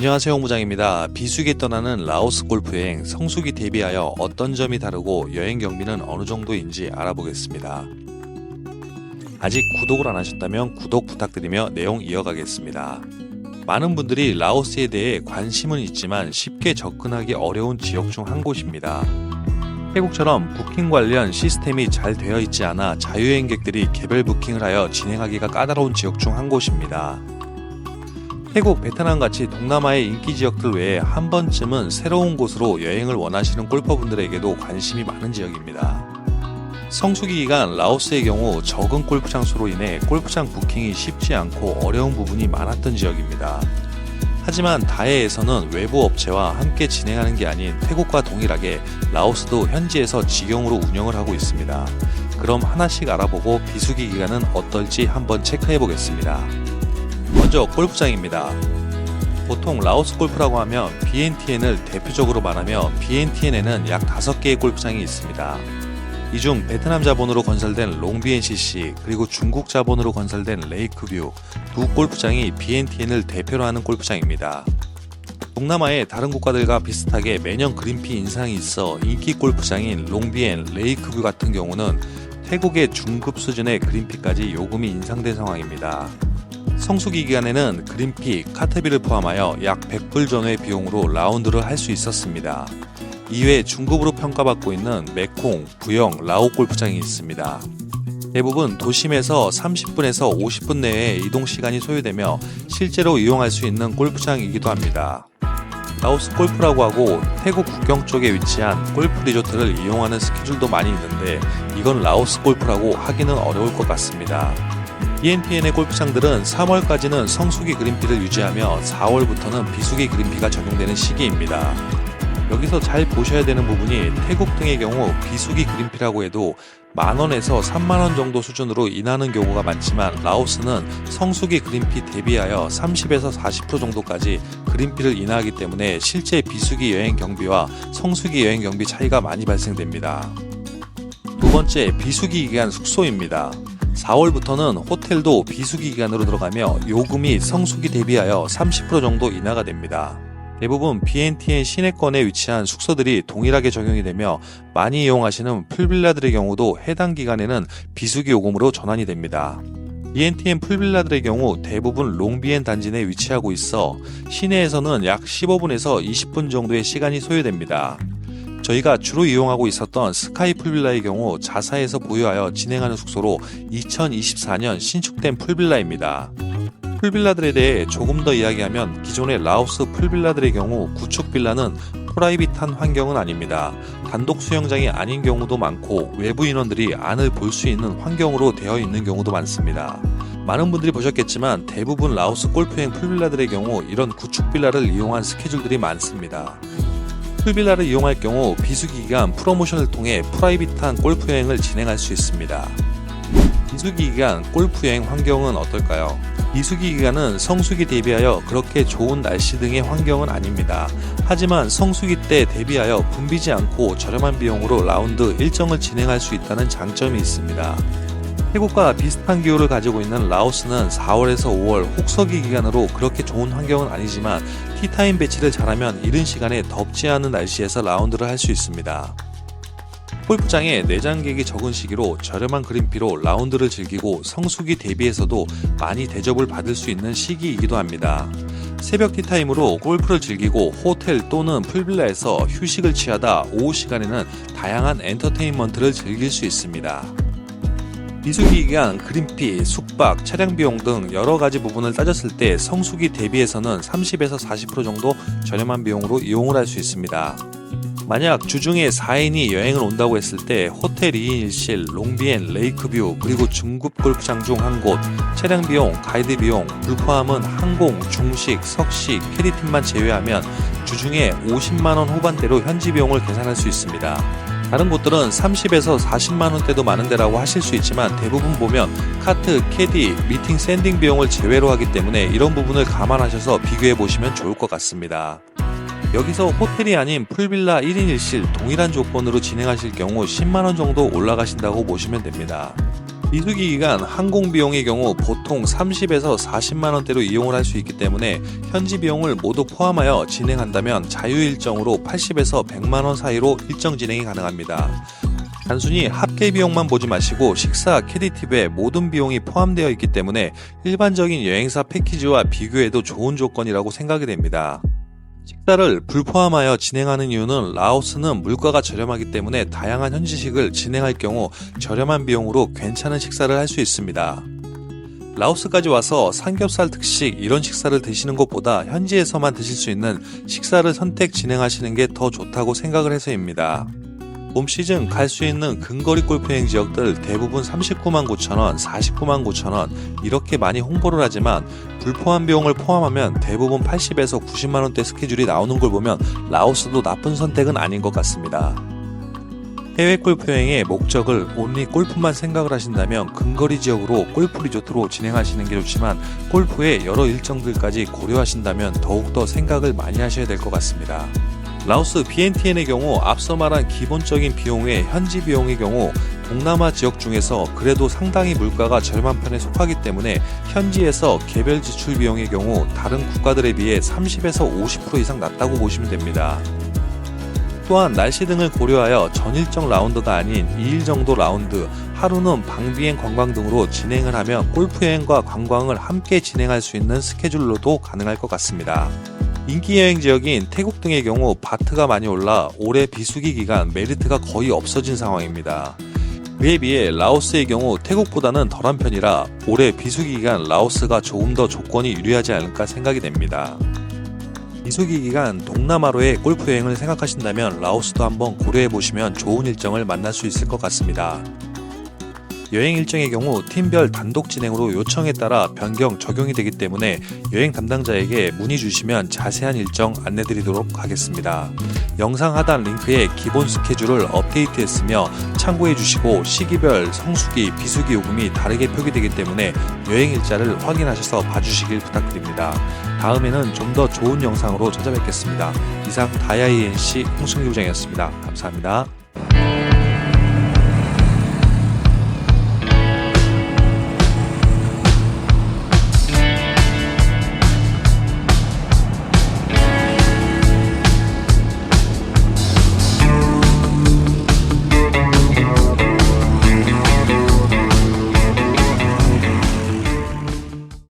안녕하세요, 홍부장입니다. 비수기에 떠나는 라오스 골프 여행, 성수기 대비하여 어떤 점이 다르고 여행 경비는 어느 정도인지 알아보겠습니다. 아직 구독을 안 하셨다면 구독 부탁드리며 내용 이어가겠습니다. 많은 분들이 라오스에 대해 관심은 있지만 쉽게 접근하기 어려운 지역 중 한 곳입니다. 태국처럼 부킹 관련 시스템이 잘 되어 있지 않아 자유여행객들이 개별 부킹을 하여 진행하기가 까다로운 지역 중 한 곳입니다. 태국, 베트남 같이 동남아의 인기 지역들 외에 한 번쯤은 새로운 곳으로 여행을 원하시는 골퍼분들에게도 관심이 많은 지역입니다. 성수기 기간 라오스의 경우 적은 골프장 수로 인해 골프장 부킹이 쉽지 않고 어려운 부분이 많았던 지역입니다. 하지만 다해에서는 외부 업체와 함께 진행하는 게 아닌 태국과 동일하게 라오스도 현지에서 직영으로 운영을 하고 있습니다. 그럼 하나씩 알아보고 비수기 기간은 어떨지 한번 체크해 보겠습니다. 먼저 골프장입니다. 보통 라오스 골프라고 하면 BNTN을 대표적으로 말하며 BNTN에는 약 5개의 골프장이 있습니다. 이 중 베트남 자본으로 건설된 롱비엔CC 그리고 중국 자본으로 건설된 레이크뷰 두 골프장이 BNTN을 대표로 하는 골프장입니다. 동남아의 다른 국가들과 비슷하게 매년 그린피 인상이 있어 인기 골프장인 롱비엔, 레이크뷰 같은 경우는 태국의 중급 수준의 그린피까지 요금이 인상된 상황입니다. 성수기 기간에는 그린피, 카트비를 포함하여 약 100불 전후의 비용으로 라운드를 할 수 있었습니다. 이외에 중급으로 평가받고 있는 메콩, 부영, 라오 골프장이 있습니다. 대부분 도심에서 30분에서 50분 내에 이동 시간이 소요되며 실제로 이용할 수 있는 골프장이기도 합니다. 라오스 골프라고 하고 태국 국경 쪽에 위치한 골프 리조트를 이용하는 스케줄도 많이 있는데 이건 라오스 골프라고 하기는 어려울 것 같습니다. BNTN의 골프장들은 3월까지는 성수기 그린피를 유지하며 4월부터는 비수기 그린피가 적용되는 시기입니다. 여기서 잘 보셔야 되는 부분이 태국 등의 경우 비수기 그린피라고 해도 만원에서 3만원 정도 수준으로 인하는 경우가 많지만 라오스는 성수기 그린피 대비하여 30에서 40% 정도까지 그린피를 인하하기 때문에 실제 비수기 여행 경비와 성수기 여행 경비 차이가 많이 발생됩니다. 두 번째, 비수기 기간 숙소입니다. 4월부터는 호텔도 비수기 기간으로 들어가며 요금이 성수기 대비하여 30% 정도 인하가 됩니다. 대부분 BNTN 시내권에 위치한 숙소들이 동일하게 적용이 되며 많이 이용하시는 풀빌라들의 경우도 해당 기간에는 비수기 요금으로 전환이 됩니다. BNTN 풀빌라들의 경우 대부분 롱비엔 단지 내에 위치하고 있어 시내에서는 약 15분에서 20분 정도의 시간이 소요됩니다. 저희가 주로 이용하고 있었던 스카이 풀빌라의 경우 자사에서 보유하여 진행하는 숙소로 2024년 신축된 풀빌라입니다. 풀빌라들에 대해 조금 더 이야기하면 기존의 라오스 풀빌라들의 경우 구축 빌라는 프라이빗한 환경은 아닙니다. 단독 수영장이 아닌 경우도 많고 외부 인원들이 안을 볼 수 있는 환경으로 되어 있는 경우도 많습니다. 많은 분들이 보셨겠지만 대부분 라오스 골프여행 풀빌라들의 경우 이런 구축 빌라를 이용한 스케줄들이 많습니다. 풀빌라를 이용할 경우 비수기 기간 프로모션을 통해 프라이빗한 골프 여행을 진행할 수 있습니다. 비수기 기간 골프 여행 환경은 어떨까요? 비수기 기간은 성수기 대비하여 그렇게 좋은 날씨 등의 환경은 아닙니다. 하지만 성수기 때 대비하여 붐비지 않고 저렴한 비용으로 라운드 일정을 진행할 수 있다는 장점이 있습니다. 태국과 비슷한 기후를 가지고 있는 라오스는 4월에서 5월 혹서기 기간으로 그렇게 좋은 환경은 아니지만 티타임 배치를 잘하면 이른 시간에 덥지 않은 날씨에서 라운드를 할 수 있습니다. 골프장에 내장객이 적은 시기로 저렴한 그린피로 라운드를 즐기고 성수기 대비해서도 많이 대접을 받을 수 있는 시기이기도 합니다. 새벽 티타임으로 골프를 즐기고 호텔 또는 풀빌라에서 휴식을 취하다 오후 시간에는 다양한 엔터테인먼트를 즐길 수 있습니다. 비수기 기간 그린피, 숙박, 차량 비용 등 여러가지 부분을 따졌을 때 성수기 대비해서는 30에서 40% 정도 저렴한 비용으로 이용을 할 수 있습니다. 만약 주중에 4인이 여행을 온다고 했을 때 호텔 2인 1실, 롱비엔, 레이크뷰 그리고 중급 골프장 중 한 곳, 차량 비용, 가이드 비용, 불포함은 항공, 중식, 석식, 캐디팀만 제외하면 주중에 50만원 후반대로 현지 비용을 계산할 수 있습니다. 다른 곳들은 30에서 40만원대도 많은 데라고 하실 수 있지만 대부분 보면 카트, 캐디, 미팅 샌딩 비용을 제외로 하기 때문에 이런 부분을 감안하셔서 비교해 보시면 좋을 것 같습니다. 여기서 호텔이 아닌 풀빌라 1인 1실 동일한 조건으로 진행하실 경우 10만원 정도 올라가신다고 보시면 됩니다. 비수기 기간 항공 비용의 경우 보통 30에서 40만 원대로 이용을 할 수 있기 때문에 현지 비용을 모두 포함하여 진행한다면 자유 일정으로 80에서 100만 원 사이로 일정 진행이 가능합니다. 단순히 합계 비용만 보지 마시고 식사, 캐디팁에 모든 비용이 포함되어 있기 때문에 일반적인 여행사 패키지와 비교해도 좋은 조건이라고 생각이 됩니다. 식사를 불포함하여 진행하는 이유는 라오스는 물가가 저렴하기 때문에 다양한 현지식을 진행할 경우 저렴한 비용으로 괜찮은 식사를 할 수 있습니다. 라오스까지 와서 삼겹살 특식 이런 식사를 드시는 것보다 현지에서만 드실 수 있는 식사를 선택 진행하시는 게 더 좋다고 생각을 해서입니다. 봄 시즌 갈 수 있는 근거리 골프여행 지역들 대부분 39만 9천 원, 49만 9천 원 이렇게 많이 홍보를 하지만 불포함 비용을 포함하면 대부분 80에서 90만 원대 스케줄이 나오는 걸 보면 라오스도 나쁜 선택은 아닌 것 같습니다. 해외 골프 여행의 목적을 온리 골프만 생각을 하신다면 근거리 지역으로 골프 리조트로 진행하시는 게 좋지만 골프의 여러 일정들까지 고려하신다면 더욱더 생각을 많이 하셔야 될 것 같습니다. 라오스 비엔티엔의 경우 앞서 말한 기본적인 비용의 현지 비용의 경우 동남아 지역 중에서 그래도 상당히 물가가 저렴한 편에 속하기 때문에 현지에서 개별 지출 비용의 경우 다른 국가들에 비해 30에서 50% 이상 낮다고 보시면 됩니다. 또한 날씨 등을 고려하여 전일정 라운드가 아닌 2일 정도 라운드, 하루는 방비행 관광 등으로 진행을 하면 골프 여행과 관광을 함께 진행할 수 있는 스케줄로도 가능할 것 같습니다. 인기 여행 지역인 태국 등의 경우 바트가 많이 올라 올해 비수기 기간 메리트가 거의 없어진 상황입니다. 그에 비해 라오스의 경우 태국보다는 덜한 편이라 올해 비수기 기간 라오스가 조금 더 조건이 유리하지 않을까 생각이 됩니다. 비수기 기간 동남아로의 골프 여행을 생각하신다면 라오스도 한번 고려해 보시면 좋은 일정을 만날 수 있을 것 같습니다. 여행 일정의 경우 팀별 단독 진행으로 요청에 따라 변경 적용이 되기 때문에 여행 담당자에게 문의 주시면 자세한 일정 안내드리도록 하겠습니다. 영상 하단 링크에 기본 스케줄을 업데이트했으며 참고해 주시고 시기별 성수기, 비수기 요금이 다르게 표기되기 때문에 여행 일자를 확인하셔서 봐주시길 부탁드립니다. 다음에는 좀 더 좋은 영상으로 찾아뵙겠습니다. 이상 다이아이NC 홍승규 부장이었습니다. 감사합니다.